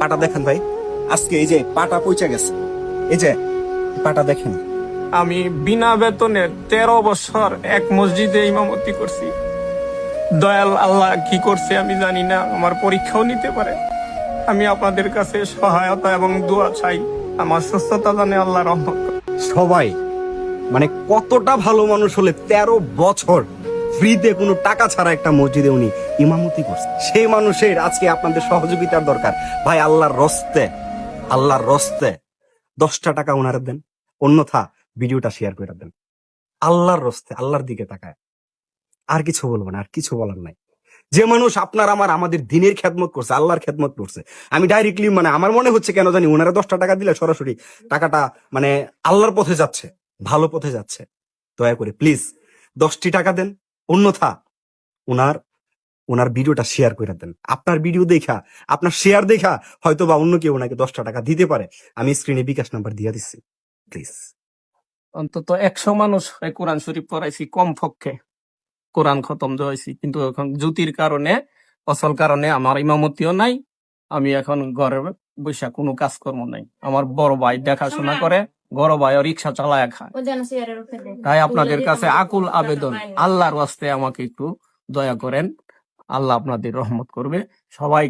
পাটা দেখেন ভাই, আজকে এই যে পাটা পৌঁছে গেছে, এই যে পাটা দেখেন। আমি বিনা বেতনে 13 বছর এক মসজিদে ইমামতি করছি। দয়াল আল্লাহ কি করছে আমি জানি না, আমার পরীক্ষাও নিতে পারে। আমি আপনাদের কাছে সহায়তা এবং দোয়া চাই, আমার সুস্থতা জানে আল্লাহ রহমত করুন। সবাই মানে কতটা ভালো মানুষ হলে 13 বছর ফ্রিতে কোনো টাকা ছাড়া একটা মসজিদে উনি ইমামতি করছে। সেই মানুষের আজকে আপনাদের সহযোগিতার দরকার ভাই। আল্লাহর রস্তে 10টা টাকা ওনারা দেন, অন্যথা ভিডিওটা শেয়ার করে দেন। আল্লাহর রস্তে, আল্লাহর দিকে তাকায়। আর কিছু বলবো না, আর কিছু বলার নাই। যে মানুষ আপনার আমাদের দিনের খেদমত করছে, আল্লাহর খেদমত করছে, আমি ডাইরেক্টলি মানে আমার মনে হচ্ছে কেন জানি ওনারা 10টা টাকা দিলে সরাসরি টাকাটা মানে আল্লাহর পথে যাচ্ছে, ভালো পথে যাচ্ছে। দয়া করে প্লিজ 10টি টাকা দেন, অন্যথা ওনার ভিডিওটা শেয়ার করে দেন। আপনার ভিডিও দেখা, আপনার শেয়ার দেখা হয়তো বা অন্য কেউ ওনাকে 10টা টাকা দিতে পারে। আমি স্ক্রিনে বিকাশ নাম্বার দিয়ে দিচ্ছি, প্লিজ। অন্তত 100 মানুষ কোরআন শরীফ পড়াইছি কমপক্ষে, কোরআন খতম হয়েছি। কিন্তু এখন জ্যোতির কারণে, অসল কারণে আমার ইমামতিও নাই। আমি এখন ঘরে বৈশা কোনো কাজকর্ম নাই। আমার বড় ভাই দেখাশোনা করে, বড় ভাইও রিক্সা চালায় খায়। তাই আপনাদের কাছে আকুল আবেদন, আল্লাহর ওয়াস্তে আমাকে একটু দয়া করেন। আল্লাহ আপনাদের রহমত করবে। সবাই